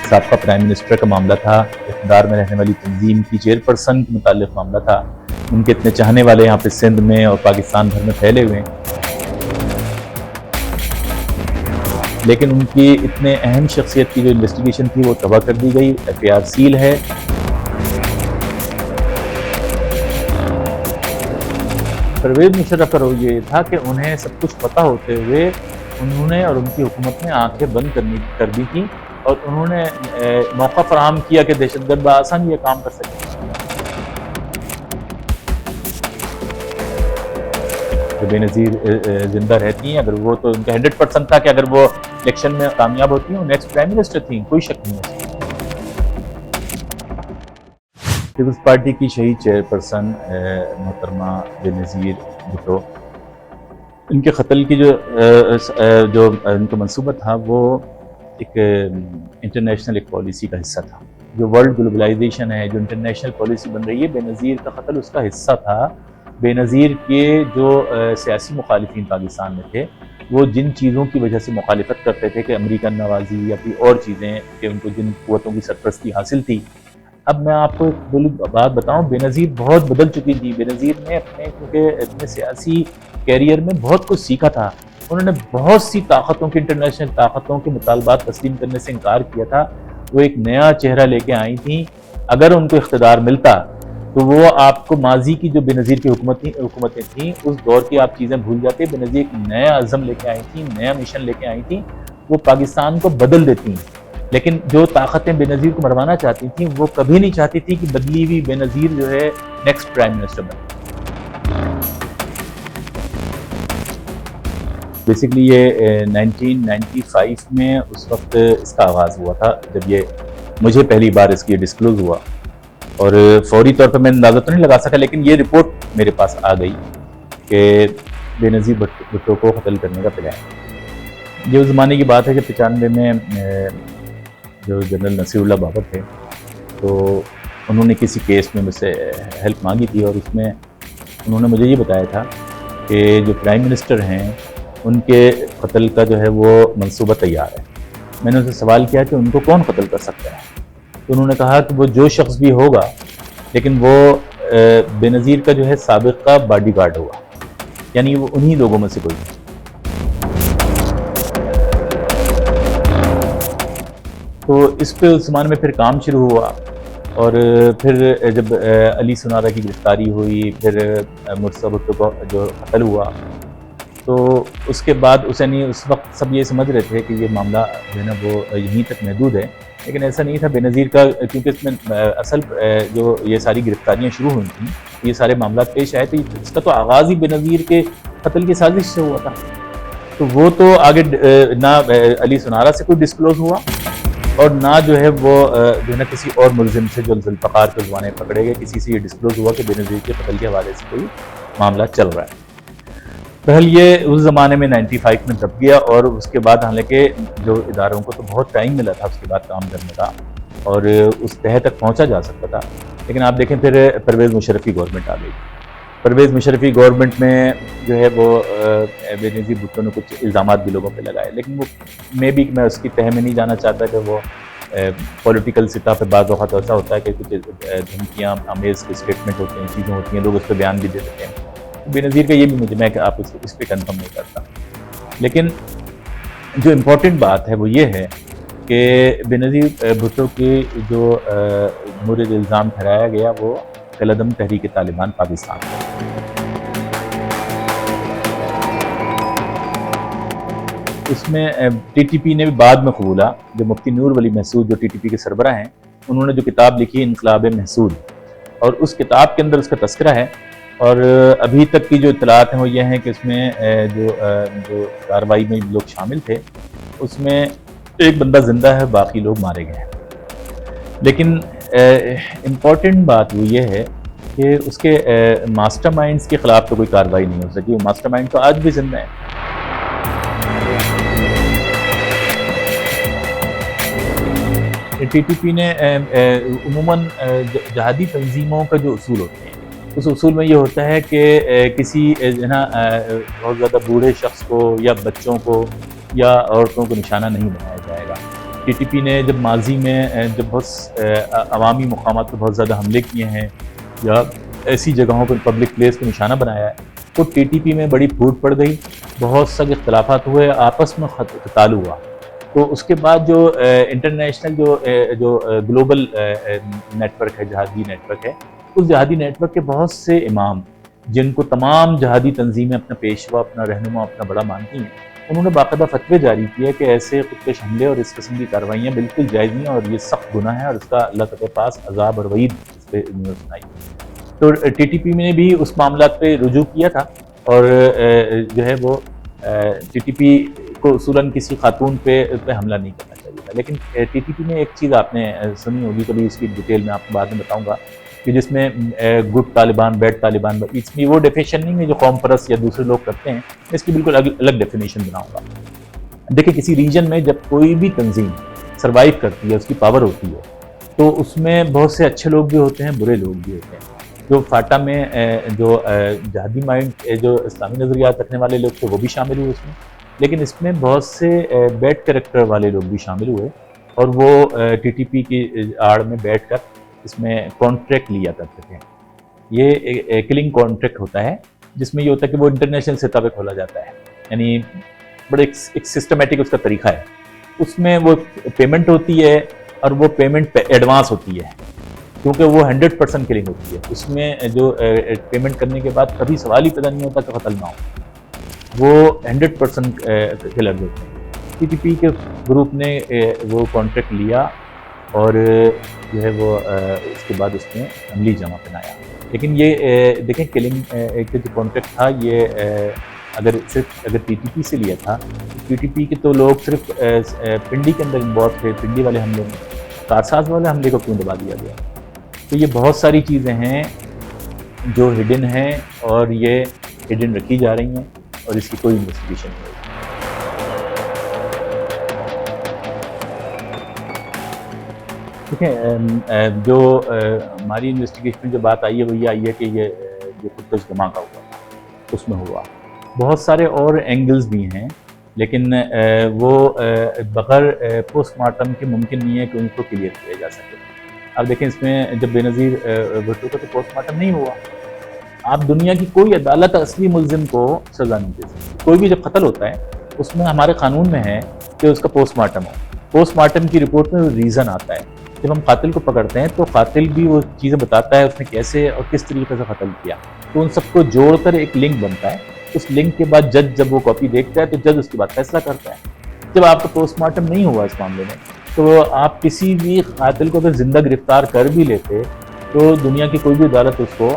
سابقہ prime minister کا معاملہ تھا، اقتدار میں رہنے والی تنظیم کی چیئرپرسن کے متعلق معاملہ تھا. ان کے اتنے چاہنے والے یہاں پہ سندھ میں اور پاکستان بھر میں پھیلے ہوئے ہیں، لیکن ان کی اتنے اہم شخصیت کی جو انویسٹیگیشن تھی وہ تباہ کر دی گئی. FIR سیل ہے. پرویز مشرف کا رویہ یہ تھا کہ انہیں سب کچھ پتہ ہوتے ہوئے انہوں نے اور ان کی حکومت نے آنکھیں بند کر دی تھیں، اور انہوں نے موقع فراہم کیا کہ دہشت گرد بآسانی یہ کام کر سکیں. جو بے نظیر زندہ رہتی ہیں، اگر وہ تو ان کا 100% تھا کہ اگر وہ الیکشن میں کامیاب ہوتی ہیں وہ نیکسٹ پرائم منسٹر تھیں، کوئی شک نہیں ہے. پیپلز پارٹی کی شہید چیئرپرسن محترمہ بے نظیر بھٹو، ان کے قتل کی جو ان کا منصوبہ تھا وہ ایک انٹرنیشنل ایک پالیسی کا حصہ تھا. جو ورلڈ گلوبلائزیشن ہے، جو انٹرنیشنل پالیسی بن رہی ہے، بے نظیر کا قتل اس کا حصہ تھا. بے نظیر کے جو سیاسی مخالفین پاکستان میں تھے، وہ جن چیزوں کی وجہ سے مخالفت کرتے تھے کہ امریکن نوازی یا کوئی اور چیزیں کہ ان کو جن قوتوں کی سرپرستی حاصل تھی. اب میں آپ کو بات بتاؤں، بے نظیر بہت بدل چکی تھی. بے نظیر نے کیونکہ اپنے سیاسی کیریئر میں بہت کچھ سیکھا تھا. انہوں نے بہت سی طاقتوں کی، انٹرنیشنل طاقتوں کے مطالبات تسلیم کرنے سے انکار کیا تھا. وہ ایک نیا چہرہ لے کے آئی تھیں. اگر ان کو اقتدار ملتا تو وہ آپ کو ماضی کی جو بے نظیر کی حکومتیں تھیں اس دور کی آپ چیزیں بھول جاتے. بے نظیر ایک نیا عزم لے کے آئی تھیں، نیا مشن لے کے آئی تھیں. وہ پاکستان کو بدل دیتی ہیں. لیکن جو طاقتیں بے نظیر کو مروانا چاہتی تھیں وہ کبھی نہیں چاہتی تھی کہ بدلی ہوئی بے نظیر جو ہے نیکسٹ پرائم منسٹر بنے. بیسیکلی یہ 1995 میں اس وقت اس کا آغاز ہوا تھا جب یہ مجھے پہلی بار اس کی ڈسکلوز ہوا، اور فوری طور پر میں اندازہ تو نہیں لگا سکا، لیکن یہ رپورٹ میرے پاس آ گئی کہ بے نظیر بھٹو کو قتل کرنے کا پلان. یہ اس زمانے کی بات ہے کہ 95 میں جو جنرل نصیر اللہ بابر تھے تو انہوں نے کسی کیس میں مجھ سے ہیلپ مانگی تھی، اور اس میں انہوں نے مجھے یہ بتایا تھا کہ جو پرائم منسٹر ہیں ان کے قتل کا جو ہے وہ منصوبہ تیار ہے. میں نے ان سے سوال کیا کہ ان کو کون قتل کر سکتا ہے، تو انہوں نے کہا کہ وہ جو شخص بھی ہوگا لیکن وہ بے نظیر کا جو ہے سابقہ باڈی گارڈ ہوگا، یعنی وہ انہی لوگوں میں سے کوئی. تو اس پہ اس زمانے میں پھر کام شروع ہوا، اور پھر جب علی سنارا کی گرفتاری ہوئی، پھر مرتضیٰ بھٹو کو جو قتل ہوا، تو اس کے بعد اس وقت سب یہ سمجھ رہے تھے کہ یہ معاملہ جو ہے نا وہ یہیں تک محدود ہے، لیکن ایسا نہیں تھا. بے نظیر کا کیونکہ اس میں اصل جو یہ ساری گرفتاریاں شروع ہوئی تھیں، یہ سارے معاملات پیش آئے تھے، اس کا تو آغاز ہی بے نظیر کے قتل کی سازش سے ہوا تھا. تو وہ تو آگے نہ علی سنارا سے کوئی ڈسکلوز ہوا، اور نہ جو ہے وہ جو ہے نا کسی اور ملزم سے جو ذوالفقار کے زمانے پکڑے گئے کسی سے یہ ڈسکلوز ہوا کہ بے نظیر کے قتل کے حوالے سے کوئی معاملہ چل رہا ہے. بہرحال یہ اس زمانے میں 95 میں دب گیا، اور اس کے بعد حالانکہ جو اداروں کو تو بہت ٹائم ملا تھا اس کے بعد کام کرنے کا اور اس تہہ تک پہنچا جا سکتا تھا. لیکن آپ دیکھیں پھر پرویز مشرف کی گورنمنٹ آ گئی. پرویز مشرف کی گورنمنٹ میں جو ہے وہ بے نظیر بھٹو نے کچھ الزامات بھی لوگوں پہ لگائے، لیکن وہ میں اس کی تہہ میں نہیں جانا چاہتا کہ وہ پولیٹیکل سطح پہ بعض اوقات ایسا ہوتا ہے کہ کچھ دھمکیاں آمیز اسٹیٹمنٹ ہوتے ہیں، چیزیں ہوتی ہیں، لوگ اس پہ بیان بھی دے دیتے ہیں. بے نظیر کا یہ بھی میں کہ آپ اس پہ کنفرم نہیں کرتا. لیکن جو امپورٹنٹ بات ہے وہ یہ ہے کہ بے نظیر بھٹو کی جو مورد الزام ٹھہرایا گیا وہ کالعدم تحریک طالبان پاکستان. اس میں ٹی ٹی پی نے بھی بعد میں قبولا. جو مفتی نور ولی محسود جو ٹی ٹی پی کے سربراہ ہیں، انہوں نے جو کتاب لکھی انقلاب محسود، اور اس کتاب کے اندر اس کا تذکرہ ہے. اور ابھی تک کی جو اطلاعات ہیں وہ یہ ہیں کہ اس میں جو کارروائی میں لوگ شامل تھے اس میں ایک بندہ زندہ ہے، باقی لوگ مارے گئے ہیں. لیکن امپورٹنٹ بات وہ یہ ہے کہ اس کے ماسٹر مائنڈز کے خلاف تو کوئی کارروائی نہیں ہو سکی. وہ ماسٹر مائنڈ تو آج بھی زندہ ہے. ٹی ٹی پی نے عموماً جہادی تنظیموں کا جو اصول ہوتے ہیں، اس اصول میں یہ ہوتا ہے کہ کسی بہت زیادہ بوڑھے شخص کو یا بچوں کو یا عورتوں کو نشانہ نہیں بنایا جائے گا. ٹی ٹی پی نے جب ماضی میں جب بہت عوامی مقامات پر بہت زیادہ حملے کیے ہیں یا ایسی جگہوں پر پبلک پلیس کو نشانہ بنایا ہے، تو ٹی ٹی پی میں بڑی پھوٹ پڑ گئی، بہت سارے اختلافات ہوئے، آپس میں قتال ہوا۔ تو اس کے بعد جو انٹرنیشنل جو گلوبل نیٹ ورک ہے، جہادی نیٹ ورک ہے، اس جہادی نیٹ ورک کے بہت سے امام جن کو تمام جہادی تنظیمیں اپنا پیشوا، اپنا رہنما، اپنا بڑا مانتی ہیں، انہوں نے باقاعدہ فتوے جاری کیا کہ ایسے خودکش حملے اور اس قسم کی کارروائیاں بالکل جائز نہیں ہیں اور یہ سخت گناہ ہے اور اس کا اللہ کے پاس عذاب اور وعید اس پہ سنائی۔ تو ٹی ٹی پی نے بھی اس معاملات پہ رجوع کیا تھا اور جو ہے وہ ٹی ٹی پی کو اصولاً کسی خاتون پہ حملہ نہیں کرنا چاہیے تھا، لیکن ٹی ٹی پی میں ایک چیز آپ نے سنی ہوگی، کبھی اس کی ڈیٹیل میں آپ کو بعد میں بتاؤں گا، کہ جس میں گڈ طالبان، بیڈ طالبان، اس میں وہ ڈیفینیشن نہیں ہے جو قوم پرست یا دوسرے لوگ کرتے ہیں، اس کی بالکل الگ ڈیفینیشن بناؤں گا۔ دیکھیں کسی ریجن میں جب کوئی بھی تنظیم سروائیو کرتی ہے، اس کی پاور ہوتی ہے، تو اس میں بہت سے اچھے لوگ بھی ہوتے ہیں، برے لوگ بھی ہوتے ہیں۔ جو فاٹا میں جو جہادی مائنڈ جو اسلامی نظریات رکھنے والے لوگ تھے وہ بھی شامل ہوئے اس میں، لیکن اس میں بہت سے بیڈ کریکٹر والے لوگ بھی شامل ہوئے اور وہ ٹی ٹی پی کی آڑ میں بیٹھ کر اس میں کانٹریکٹ لیا کرتے تھے۔ یہ کلنگ کانٹریکٹ ہوتا ہے جس میں یہ ہوتا ہے کہ وہ انٹرنیشنل سطح پہ کھولا جاتا ہے، یعنی بڑے ایک سسٹمیٹک اس کا طریقہ ہے، اس میں وہ پیمنٹ ہوتی ہے اور وہ پیمنٹ پہ ایڈوانس ہوتی ہے کیونکہ وہ 100% کلنگ ہوتی ہے۔ اس میں جو پیمنٹ کرنے کے بعد کبھی سوال ہی پیدا نہیں ہوتا کہ قتل نہ ہو، وہ 100% کلر ہوتے ہیں۔ ٹی ٹی پی کے گروپ نے وہ کانٹریکٹ لیا اور جو ہے وہ اس کے بعد اس نے عملی جمع بنایا، لیکن یہ دیکھیں کلنگ کا جو کانٹریکٹ تھا یہ اگر ٹی ٹی پی سے لیا تھا، ٹی ٹی پی کے تو لوگ صرف پنڈی کے اندر انوالو تھے، پنڈی والے حملے میں، کارساز والے حملے کو کیوں دبا دیا گیا؟ تو یہ بہت ساری چیزیں ہیں جو ہڈن ہیں اور یہ ہڈن رکھی جا رہی ہیں اور اس کی کوئی انویسٹیگیشن نہیں ہوئی۔ دیکھیں جو ہماری انویسٹیگیشن میں جو بات آئی ہے وہ یہ آئی ہے کہ یہ جو خودکش دھماکہ ہوا اس میں ہوا، بہت سارے اور اینگلز بھی ہیں لیکن وہ بغیر پوسٹ مارٹم کے ممکن نہیں ہے کہ ان کو کلیئر کیا جا سکے۔ اب دیکھیں اس میں جب بے نظیر بھٹو کا تو پوسٹ مارٹم نہیں ہوا، آپ دنیا کی کوئی عدالت اصلی ملزم کو سزا نہیں دے سکتی۔ کوئی بھی جب قتل ہوتا ہے اس میں ہمارے قانون میں ہے کہ اس کا پوسٹ مارٹم ہو، پوسٹ مارٹم کی رپورٹ میں ریزن آتا ہے، جب ہم قاتل کو پکڑتے ہیں تو قاتل بھی وہ چیزیں بتاتا ہے اس نے کیسے اور کس طریقے سے قتل کیا، تو ان سب کو جوڑ کر ایک لنک بنتا ہے، اس لنک کے بعد جج جب وہ کاپی دیکھتا ہے تو جج اس کے بعد فیصلہ کرتا ہے۔ جب آپ کا پوسٹ مارٹم نہیں ہوا اس معاملے میں تو آپ کسی بھی قاتل کو اگر زندہ گرفتار کر بھی لیتے تو دنیا کی کوئی بھی عدالت اس کو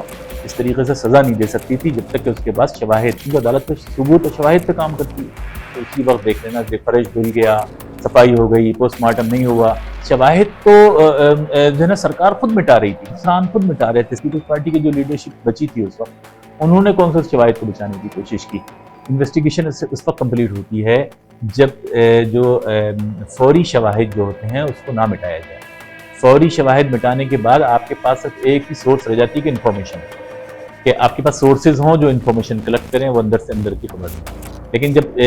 اس طریقے سے سزا نہیں دے سکتی تھی جب تک کہ اس کے پاس شواہد، کیونکہ عدالت پہ ثبوت اور شواہد پہ کام کرتی ہے، تو اسی وقت دیکھ لینا کہ فرش دھل گیا، صفائی ہو گئی، پوسٹ مارٹم نہیں ہوا، شواہد تو جو ہے نا سرکار خود مٹا رہی تھی، کسان خود مٹا رہے تھے، پیپلز پارٹی کی جو لیڈرشپ بچی تھی اس وقت انہوں نے کون سے شواہد کو بچانے کی کوشش کی۔ انویسٹیگیشن اس وقت کمپلیٹ ہوتی ہے جب جو فوری شواہد جو ہوتے ہیں اس کو نہ مٹایا جائے۔ فوری شواہد مٹانے کے بعد آپ کے پاس صرف ایک ہی سورس رہ جاتی ہے کہ انفارمیشن، کہ آپ کے پاس سورسز ہوں جو انفارمیشن کلیکٹ کریں، وہ اندر سے اندر کی خبر دیں۔ لیکن جب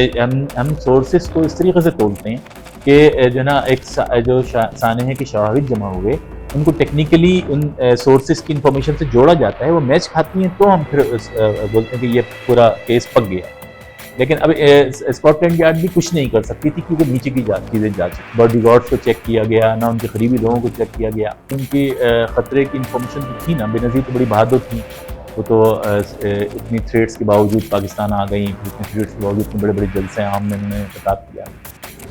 ہم سورسز کو اس طریقے سے تولتے ہیں کہ جو ہے نا ایک جو سانحے کے شواہد جمع ہوئے ان کو ٹیکنیکلی ان سورسز کی انفارمیشن سے جوڑا جاتا ہے، وہ میچ کھاتی ہیں تو ہم پھر بولتے ہیں کہ یہ پورا کیس پک گیا۔ لیکن اب اسکاٹ لینڈ یارڈ بھی کچھ نہیں کر سکتی تھی کیونکہ نیچے کی چیزیں جا چکی، باڈی گارڈس کو چیک کیا گیا، نہ ان کے قریبی لوگوں کو چیک کیا گیا، ان کی خطرے کی انفارمیشن تو تھی نا، بے نظیر تو بڑی بہادر تھی، وہ تو اتنی تھریٹس کے باوجود پاکستان آ گئیں، اتنے تھریٹس کے باوجود اتنے بڑے بڑے جلسے عام میں انہوں نے خطاب کیا،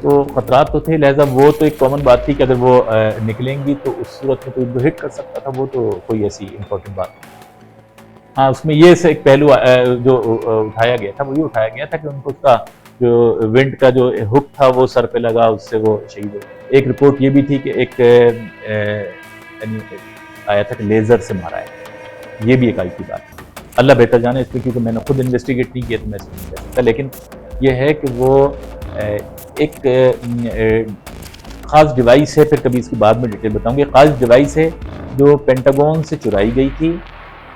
تو خطرات تو تھے، لہٰذا وہ تو ایک کامن بات تھی کہ اگر وہ نکلیں گی تو اس صورت میں کوئی ان کو ہٹ کر سکتا تھا، وہ تو کوئی ایسی امپورٹنٹ بات نہیں۔ ہاں اس میں یہ ایک پہلو جو اٹھایا گیا تھا وہ یہ اٹھایا گیا تھا کہ ان کو اس کا جو ونڈ کا جو ہک تھا وہ سر پہ لگا، اس سے وہ شہید ہوئے۔ ایک رپورٹ یہ بھی تھی کہ ایک آیا تھا کہ لیزر سے مارا ہے، یہ بھی ایک آئی تھی بات، اللہ بہتر جانے اس پہ کیونکہ میں نے خود انویسٹیگیٹ نہیں کیا تو میں اس نہیں کہہ سکتا، لیکن یہ ہے کہ وہ ایک خاص ڈیوائس ہے، پھر کبھی اس کی بعد میں ڈیٹیل بتاؤں گی، خاص ڈیوائس ہے جو پینٹاگون سے چرائی گئی تھی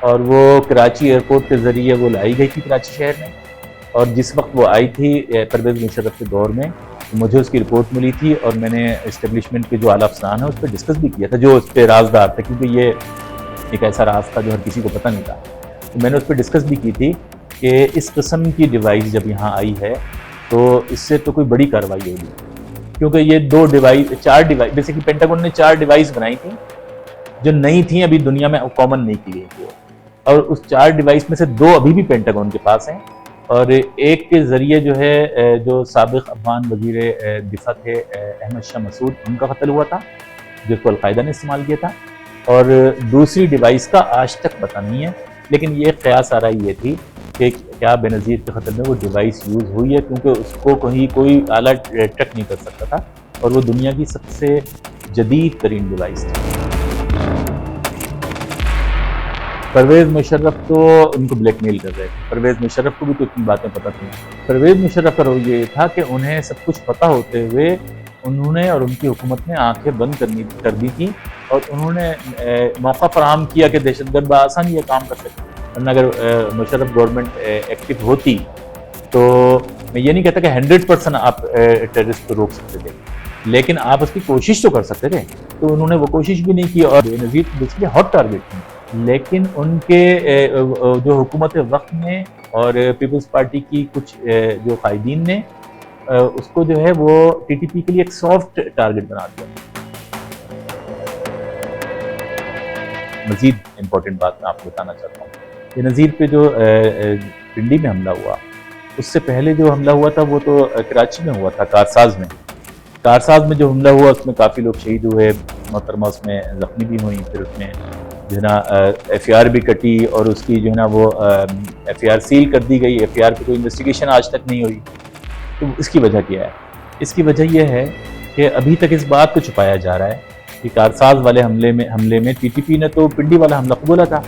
اور وہ کراچی ایئرپورٹ کے ذریعے وہ لائی گئی تھی کراچی شہر میں، اور جس وقت وہ آئی تھی پرویز مشرف کے دور میں مجھے اس کی رپورٹ ملی تھی اور میں نے اسٹیبلشمنٹ کے جو اعلیٰ افسران ہیں اس پہ ڈسکس بھی کیا تھا، جو اس پہ رازدار تھا، کیونکہ یہ ایک ایسا راز تھا جو ہر کسی کو پتہ نہیں تھا. تو میں نے اس پہ ڈسکس بھی کی تھی کہ اس قسم کی ڈیوائس جب یہاں آئی ہے تو اس سے تو کوئی بڑی کارروائی ہوگی، کیونکہ یہ چار ڈیوائس بیسیکلی پینٹاگون نے 4 ڈیوائس بنائی تھیں جو نئی تھیں، ابھی دنیا میں کامن نہیں کی گئی تھی، اور اس 4 ڈیوائس میں سے 2 ابھی بھی پینٹاگون کے پاس ہیں، اور ایک کے ذریعے جو ہے جو سابق افغان وزیر دفاع تھے احمد شاہ مسعود، ان کا قتل ہوا تھا جس کو القاعدہ نے استعمال کیا تھا، اور دوسری ڈیوائس کا آج تک پتہ نہیں ہے، لیکن یہ قیاس آ رہی یہ تھی کہ کیا بینظیر کے قتل میں وہ ڈیوائس یوز ہوئی ہے، کیونکہ اس کو کہیں کوئی آلہ ٹریک نہیں کر سکتا تھا، اور وہ دنیا کی سب سے جدید ترین ڈیوائس تھی. پرویز مشرف تو ان کو بلیک میل کر رہے تھے. پرویز مشرف کو بھی تو اتنی باتیں پتہ تھیں. پرویز مشرف کا رویہ یہ تھا کہ انہیں سب کچھ پتہ ہوتے ہوئے انہوں نے اور ان کی حکومت نے آنکھیں بند کر دی تھیں، اور انہوں نے موقع فراہم کیا کہ دہشت گرد بآسانی یہ کام کر سکتے. ورنہ اگر مشرف گورنمنٹ ایکٹیو ہوتی تو میں یہ نہیں کہتا کہ 100% آپ ٹیررسٹ کو روک سکتے تھے، لیکن آپ اس کی کوشش تو کر سکتے تھے. تو انہوں نے وہ کوشش بھی نہیں کی، اور بینظیر بیسیکلی ہاٹ ٹارگیٹ تھی. لیکن ان کے جو حکومت وقت نے اور پیپلز پارٹی کی کچھ جو قائدین نے اس کو جو ہے وہ ٹی ٹی پی کے لیے ایک سافٹ ٹارگٹ بنا دیا. مزید امپورٹنٹ بات میں آپ کو بتانا چاہتا ہوں، بینظیر پہ جو پنڈی میں حملہ ہوا، اس سے پہلے جو حملہ ہوا تھا وہ تو کراچی میں ہوا تھا، کارساز میں. کارساز میں جو حملہ ہوا اس میں کافی لوگ شہید ہوئے، محترمہ اس میں زخمی بھی ہوئیں، پھر اس میں جو ہے نا ایف آئی آر بھی کٹی، اور اس کی جو ہے نا وہ ایف آئی آر سیل کر دی گئی. ایف آئی آر پہ کوئی انویسٹیگیشن آج تک نہیں ہوئی. تو اس کی وجہ کیا ہے؟ اس کی وجہ یہ ہے کہ ابھی تک اس بات کو چھپایا جا رہا ہے کہ کارساز والے حملے میں ٹی ٹی پی نے تو پنڈی والا حملہ قبولا تھا،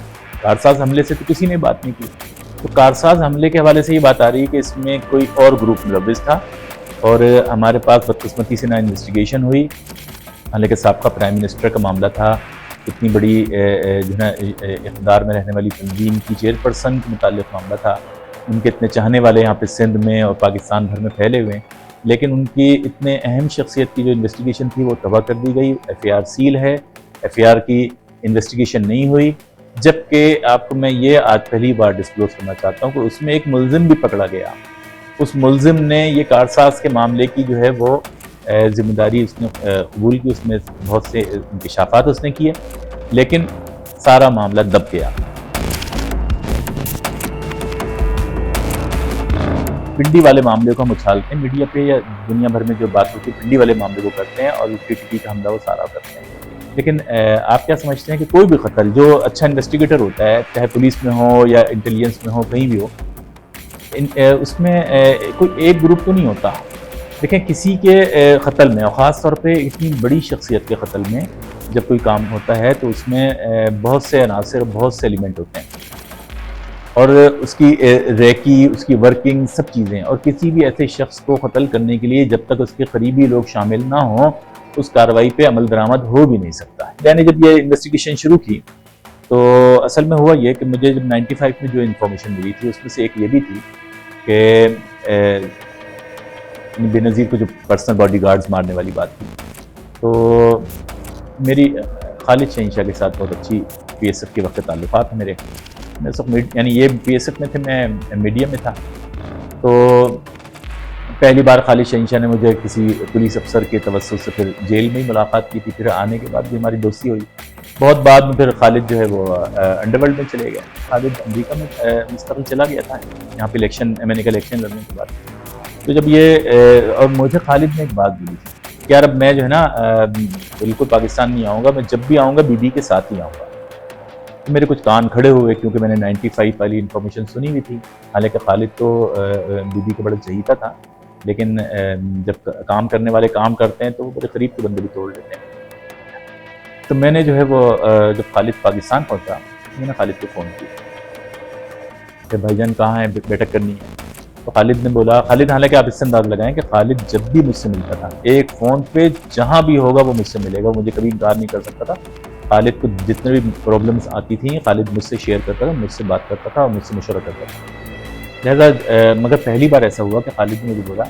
کارساز حملے سے تو کسی نے بات نہیں کی. تو کارساز حملے کے حوالے سے یہ بات آ رہی ہے کہ اس میں کوئی اور گروپ ملوث تھا، اور ہمارے پاس بدقسمتی سے نہ انویسٹیگیشن ہوئی، حالانکہ سابقہ پرائم منسٹر کا معاملہ تھا. اتنی بڑی جو ہے نا اقتدار میں رہنے والی تنظیم کی چیئرپرسن کے متعلق معاملہ تھا. ان کے اتنے چاہنے والے یہاں پہ سندھ میں اور پاکستان بھر میں پھیلے ہوئے ہیں، لیکن ان کی اتنے اہم شخصیت کی جو انویسٹیگیشن تھی وہ تباہ کر دی گئی. ایف آئی آر سیل ہے، ایف آئی آر کی انویسٹیگیشن نہیں ہوئی. جبکہ آپ کو میں یہ آج پہلی بار ڈسکلوز کرنا چاہتا ہوں کہ اس میں ایک ملزم بھی پکڑا گیا. اس ملزم نے یہ کارساز کے معاملے کی جو ہے وہ ذمہ داری اس نے قبول کی، اس میں بہت سے انکشافات اس نے کیے، لیکن سارا معاملہ دب گیا. پنڈی والے معاملے کو ہم اچھالتے ہیں میڈیا پہ، یا دنیا بھر میں جو بات ہوتی ہے پنڈی والے معاملے کو کرتے ہیں، اور ٹی ٹی پی کا حملہ وہ سارا کرتے ہیں. لیکن آپ کیا سمجھتے ہیں کہ کوئی بھی قتل جو اچھا انویسٹیگیٹر ہوتا ہے، چاہے پولیس میں ہو یا انٹیلیجنس میں ہو، کہیں بھی ہو، اس میں کوئی ایک گروپ تو نہیں ہوتا. دیکھیں کسی کے قتل میں، اور خاص طور پہ اتنی بڑی شخصیت کے قتل میں جب کوئی کام ہوتا ہے تو اس میں بہت سے عناصر، بہت سے ایلیمنٹ ہوتے ہیں، اور اس کی ریکی، اس کی ورکنگ، سب چیزیں. اور کسی بھی ایسے شخص کو قتل کرنے کے لیے جب تک اس کے قریبی لوگ شامل نہ ہوں اس کارروائی پہ عمل درآمد ہو بھی نہیں سکتا. میں نے جب یہ انویسٹیگیشن شروع کی تو اصل میں ہوا یہ کہ مجھے جب 95 میں جو انفارمیشن ملی تھی اس میں سے ایک یہ بھی تھی کہ بینظیر کو جو پرسنل باڈی گارڈز مارنے والی بات تھی. تو میری خالد شہنشاہ کے ساتھ بہت اچھی پی ایس ایف کے وقت تعلقات ہیں میرے. میں اس وقت یعنی یہ پی ایس ایف میں تھے، میں میڈیا میں تھا. تو پہلی بار خالد شہنشاہ نے مجھے کسی پولیس افسر کے توسط سے پھر جیل میں ہی ملاقات کی تھی، پھر آنے کے بعد بھی ہماری دوستی ہوئی. بہت بعد میں پھر خالد جو ہے وہ انڈر ورلڈ میں چلے گئے. خالد امریکہ میں مستقل چلا گیا تھا یہاں پہ الیکشن، ایم این اے کا الیکشن لڑنے کے بعد. تو جب یہ اور مجھے خالد نے ایک بات بولی تھی کہ یار اب میں جو ہے نا بالکل پاکستان نہیں آؤں گا، میں جب بھی آؤں گا بی بی کے ساتھ ہی آؤں گا. میرے کچھ کان کھڑے ہوئے کیونکہ میں نے 95 والی انفارمیشن سنی ہوئی تھی. حالانکہ خالد تو بی بی کا بڑا چہیتا تھا، لیکن جب کام کرنے والے کام کرتے ہیں تو وہ بڑے قریب کے بندے بھی توڑ لیتے ہیں. تو میں نے جو ہے وہ جب خالد پاکستان پہنچا میں نے خالد کو فون کیا کہ بھائی جان کہاں ہیں، بیٹھک کرنی ہے. تو خالد نے بولا، خالد حالانکہ آپ اس سے انداز لگائیں کہ خالد جب بھی مجھ سے ملتا تھا ایک فون پہ جہاں بھی ہوگا وہ مجھ سے ملے گا، مجھے کبھی انکار نہیں کر سکتا تھا. خالد کو جتنے بھی پرابلمس آتی تھیں خالد مجھ سے شیئر کرتا تھا، مجھ سے بات کرتا تھا اور مجھ سے مشورہ کرتا تھا. لہٰذا مگر پہلی بار ایسا ہوا کہ خالد نے مجھے بولا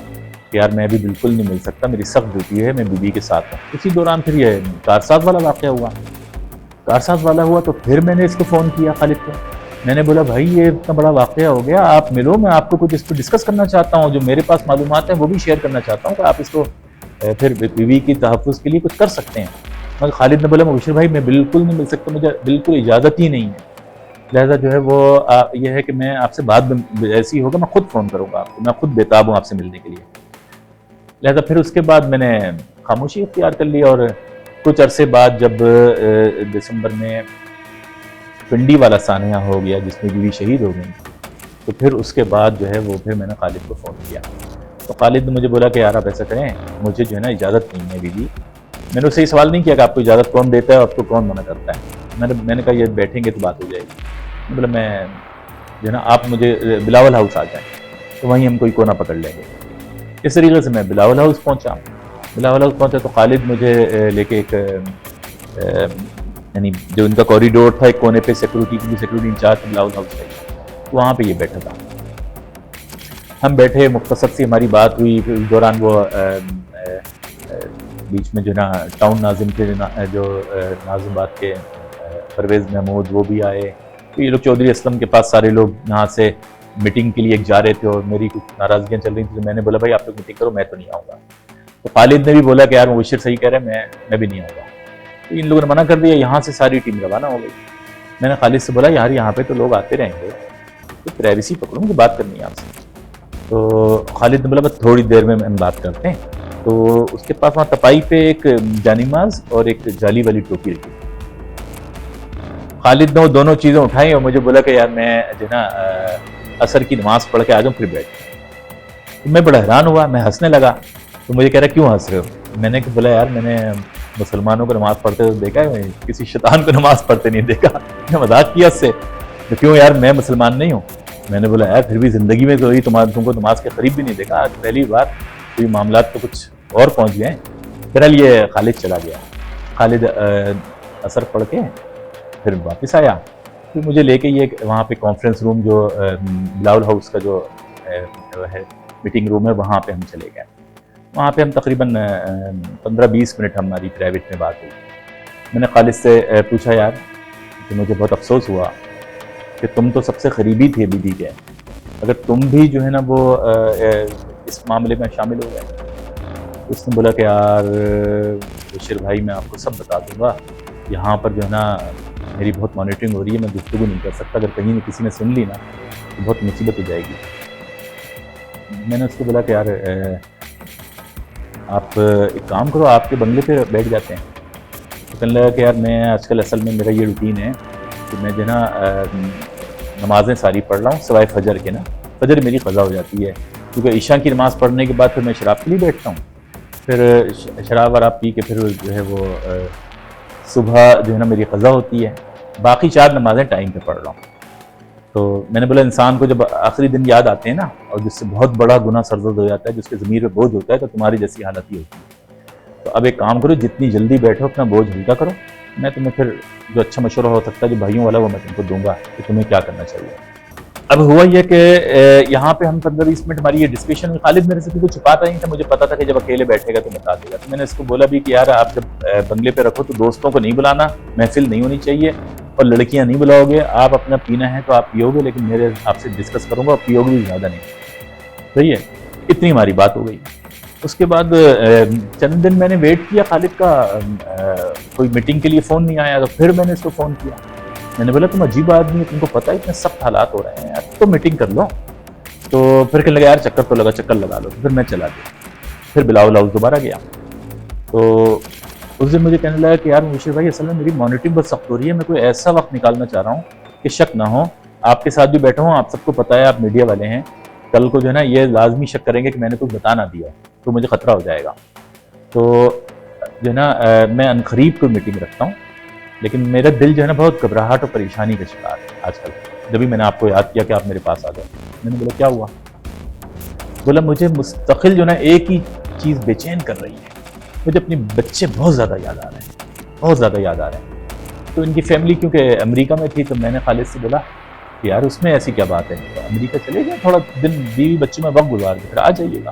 کہ یار میں ابھی بالکل نہیں مل سکتا، میری سخت ڈیوٹی ہے، میں بیوی کے ساتھ ہوں۔ اسی دوران پھر یہ کارساز والا واقعہ ہوا، کارساز والا ہوا تو پھر میں نے اس کو فون کیا خالد کو، میں نے بولا بھائی یہ اتنا بڑا واقعہ ہو گیا، آپ ملو، میں آپ کو کچھ اس پہ ڈسکس کرنا چاہتا ہوں، جو میرے پاس معلومات ہیں وہ بھی شیئر کرنا چاہتا ہوں کہ آپ اس کو پھر بیوی کی تحفظ کے لیے کچھ کر سکتے ہیں۔ مگر خالد نے بولا مبشر بھائی میں بالکل نہیں مل سکتا، مجھے بالکل اجازت ہی نہیں ہے، لہذا جو ہے وہ یہ ہے کہ میں آپ سے بات ایسی ہوگا میں خود فون کروں گا آپ کو، میں خود بےتاب ہوں آپ سے ملنے کے لیے۔ لہذا پھر اس کے بعد میں نے خاموشی اختیار کر لی، اور کچھ عرصے بعد جب دسمبر میں پنڈی والا سانحہ ہو گیا جس میں بیوی شہید ہو گئی، تو پھر اس کے بعد جو ہے وہ پھر میں نے خالد کو فون کیا، تو خالد نے مجھے بولا کہ یار آپ ایسا کریں، مجھے جو ہے نا اجازت نہیں ہے بیوی۔ میں نے اس سے یہ سوال نہیں کیا کہ آپ کو اجازت کون دیتا ہے اور آپ کو کون منع کرتا ہے، میں نے کہا یہ بیٹھیں گے تو بات ہو جائے گی، بولا میں جو ہے نا آپ مجھے بلاول ہاؤس آ جائیں تو وہیں ہم کوئی کونا پکڑ لیں گے۔ اس طریقے سے میں بلاول ہاؤس پہنچا، بلاول ہاؤس پہنچا تو خالد مجھے لے کے ایک یعنی جو ان کا کوریڈور تھا ایک کونے پہ سیکورٹی انچارج بلاول ہاؤس کا، وہاں پہ یہ بیٹھا تھا۔ ہم بیٹھے، مختصر سی ہماری بات ہوئی، پھر اس دوران وہ بیچ میں جو نا ٹاؤن ناظم کے جو ناظم آباد کے پرویز محمود وہ بھی آئے، تو یہ لوگ چودھری اسلم کے پاس سارے لوگ یہاں سے میٹنگ کے لیے ایک جا رہے تھے، اور میری کچھ ناراضگیاں چل رہی تھیں، تو میں نے بولا بھائی آپ لوگ میٹنگ کرو، میں تو نہیں آؤں گا۔ تو خالد نے بھی بولا کہ یار مبشر صحیح کہہ رہے ہیں، میں بھی نہیں آؤں گا۔ تو ان لوگوں نے منع کر دیا، یہاں سے ساری ٹیم روانہ ہو گئی۔ میں نے خالد سے بولا یار یہاں پہ تو لوگ آتے رہیں گے، تو پرائیویسی پکڑو، مجھے بات کرنی ہے آپ سے۔ تو خالد نے بولا بس تھوڑی دیر میں ہم بات کرتے ہیں۔ تو اس کے پاس وہاں تپائی پہ ایک جانماز اور ایک جالی والی ٹوپی رکھی، خالد نے وہ دونوں چیزیں اٹھائیں اور مجھے بولا کہ یار میں جو نا عصر کی نماز پڑھ کے آ جاؤں پھر بیٹھ۔ میں بڑا حیران ہوا، میں ہنسنے لگا، تو مجھے کہہ رہا کیوں ہنس رہے ہو؟ میں نے بولا یار میں نے مسلمانوں کو نماز پڑھتے تو دیکھا ہے، کسی شیطان کو نماز پڑھتے نہیں دیکھا۔ میں مذاق کیا اس سے، تو کیوں یار میں مسلمان نہیں ہوں؟ میں نے بولا یار پھر بھی زندگی میں کوئی تم کو نماز کے قریب بھی نہیں دیکھا، آج پہلی بار، کوئی معاملات تو کچھ اور پہنچ گئے ہیں۔ بہرحال یہ خالد چلا گیا، خالد عصر پڑھ کے پھر واپس آیا، پھر مجھے لے کے یہ وہاں پہ کانفرنس روم جو بلاول ہاؤس کا جو ہے میٹنگ روم ہے، وہاں پہ ہم چلے گئے۔ وہاں پہ ہم تقریباً 15-20 منٹ ہماری پرائیویٹ میں بات ہوئی۔ میں نے خالد سے پوچھا یار کہ مجھے بہت افسوس ہوا کہ تم تو سب سے قریبی تھے بیوی کے، اگر تم بھی جو ہے نا وہ اس معاملے میں شامل ہو گئے۔ اس نے بولا کہ یار بشیر بھائی میں آپ کو سب بتا دوں گا، یہاں پر جو ہے نا میری بہت مانیٹرنگ ہو رہی ہے، میں گفتگو نہیں کر سکتا، اگر کہیں کسی نے سن لی نا تو بہت مصیبت ہو جائے گی۔ میں نے اس کو بولا کہ یار آپ ایک کام کرو، آپ کے بنگلے پہ بیٹھ جاتے ہیں۔ تو کہنے لگا کہ یار میں آج کل اصل میں میرا یہ روٹین ہے کہ میں جو ہے نا نمازیں ساری پڑھ رہا ہوں سوائے فجر کے نا، فجر میری قضا ہو جاتی ہے، کیونکہ عشاء کی نماز پڑھنے کے بعد پھر میں شراب کے لیے بیٹھتا ہوں، پھر شراب وراب پی کے پھر جو ہے وہ صبح جو ہے نا میری قضا ہوتی ہے، باقی 4 نمازیں ٹائم پہ پڑھ رہا ہوں۔ تو میں نے بولا انسان کو جب آخری دن یاد آتے ہیں نا، اور جس سے بہت بڑا گناہ سرزد ہو جاتا ہے، جس کے ضمیر پہ بوجھ ہوتا ہے، تو تمہاری جیسی حالت ہی ہوتی ہے۔ تو اب ایک کام کرو، جتنی جلدی بیٹھو اپنا بوجھ ہلکا کرو، میں تمہیں پھر جو اچھا مشورہ ہو سکتا ہے جو بھائیوں والا وہ میں تم کو دوں گا کہ تمہیں کیا کرنا چاہیے۔ اب ہوا یہ کہ یہاں پہ ہم 15-20 منٹ ہماری یہ ڈسکشن، خالد میرے سے کچھ چھپاتا نہیں تھا، مجھے پتا تھا کہ جب اکیلے بیٹھے گا تو بتا دے گا۔ تو میں نے اس کو بولا بھی کہ یار آپ جب بنگلے پہ رکھو تو دوستوں کو نہیں بلانا، محفل نہیں ہونی چاہیے، اور لڑکیاں نہیں بلاؤ گے، آپ اپنا پینا ہے تو آپ پیو گے، لیکن میرے آپ سے ڈسکس کروں گا، اور پیو گے بھی زیادہ نہیں، صحیح ہے؟ اتنی ہماری بات ہو گئی۔ اس کے بعد چند دن میں نے ویٹ کیا خالد کا، کوئی میٹنگ کے لیے فون نہیں آیا، تو پھر میں نے اس کو فون کیا، میں نے بولا تم عجیب آدمی، تم کو پتہ ہے اتنے سخت حالات ہو رہے ہیں یار، تو میٹنگ کر لو۔ تو پھر کہنے لگا یار چکر تو لگا، چکر لگا لو، پھر میں چلا گیا، پھر بلاول ہاؤس دوبارہ گیا۔ تو اس دن مجھے کہنے لگا کہ یار مبشر بھائی اصل میں میری مانیٹرنگ بہت سخت ہو رہی ہے، میں کوئی ایسا وقت نکالنا چاہ رہا ہوں کہ شک نہ ہو، آپ کے ساتھ بھی بیٹھا ہوں، آپ سب کو پتہ ہے، آپ میڈیا والے ہیں، کل کو جو ہے نا یہ لازمی شک کریں گے کہ میں نے کچھ بتا نہ دیا تو مجھے خطرہ ہو جائے گا۔ تو جو ہے نا میں عنقریب کوئی میٹنگ رکھتا ہوں، لیکن میرا دل جو ہے نا بہت گھبراہٹ اور پریشانی کا شکار ہے آج کل۔ جبھی میں نے آپ کو یاد کیا کہ آپ میرے پاس آ گئے، میں نے بولا کیا ہوا؟ بولا مجھے مستقل جو ہے نا ایک ہی چیز بے چین کر رہی ہے، مجھے اپنے بچے بہت زیادہ یاد آ رہے ہیں، بہت زیادہ یاد آ رہے ہیں۔ تو ان کی فیملی کیونکہ امریکہ میں تھی، تو میں نے خالد سے بولا کہ یار اس میں ایسی کیا بات ہے، تو امریکہ چلے گئے، تھوڑا دن بیوی بچوں میں وقت گزار کے پھر آ جائیے گا۔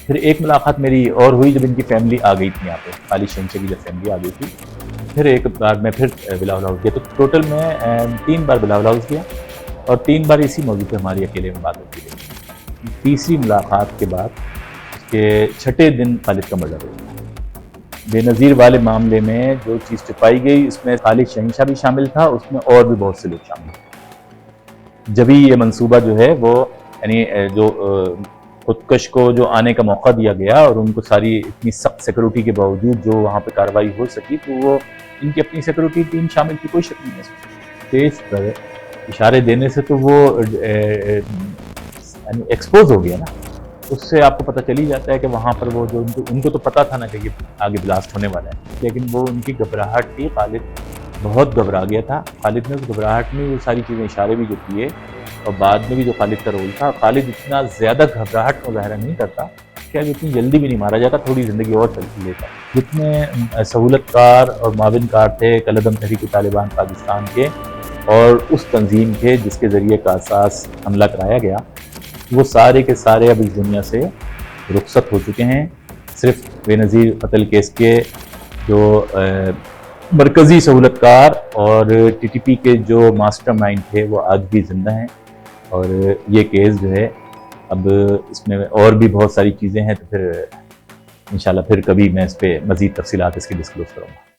پھر ایک ملاقات میری اور ہوئی جب ان کی فیملی آ گئی تھی یہاں پہ، خالد شہنشاہ کی جب فیملی آ گئی تھی، پھر ایک بار میں پھر بلاول ہاؤس گیا، تو ٹوٹل میں 3 بار بلاول ہاؤس گیا، اور 3 بار اسی موضوع پہ ہماری اکیلے میں بات ہوتی رہی۔ تیسری ملاقات کے بعد اس کے چھٹے دن خالد کا مرڈر ہوا۔ بے نظیر والے معاملے میں جو چیز چھپائی گئی اس میں خالد شہنشاہ بھی شامل تھا، اس میں اور بھی بہت سے لوگ شامل تھے۔ جبھی یہ منصوبہ جو ہے وہ یعنی جو خودکش کو جو آنے کا موقع دیا گیا اور ان کو ساری اتنی سخت سیکورٹی کے باوجود جو وہاں پہ کارروائی ہو سکی، تو وہ ان کی اپنی سیکورٹی ٹیم شامل تھی، کوئی شک نہیں ہے اس میں۔ پیج پر اشارے دینے سے تو وہ یعنی ایکسپوز ہو گیا نا، اس سے آپ کو پتہ چل ہی جاتا ہے کہ وہاں پر وہ جو ان کو تو پتہ تھا نا کہ یہ آگے بلاسٹ ہونے والا ہے، لیکن وہ ان کی گھبراہٹ تھی۔ خالد بہت گھبرا گیا تھا، خالد نے اس گھبراہٹ میں وہ ساری چیزیں اشارے بھی جو کیے، اور بعد میں بھی جو خالد کا رول تھا، خالد اتنا زیادہ گھبراہٹ کا مظاہرہ نہیں کرتا، شاید اتنی جلدی بھی نہیں مارا جاتا، تھوڑی زندگی اور چلتی لیتا۔ جتنے سہولت کار اور معاون کار تھے کالعدم تحریک طالبان پاکستان کے اور اس تنظیم کے جس کے ذریعے کاساس حملہ کرایا گیا، وہ سارے کے سارے اب اس دنیا سے رخصت ہو چکے ہیں۔ صرف بے نظیر قتل کیس کے جو مرکزی سہولت کار اور ٹی ٹی پی کے جو ماسٹر مائنڈ تھے وہ آج بھی زندہ ہیں، اور یہ کیس جو ہے اب اس میں اور بھی بہت ساری چیزیں ہیں، تو پھر انشاءاللہ پھر کبھی میں اس پہ مزید تفصیلات اس کی ڈسکلوز کروں گا۔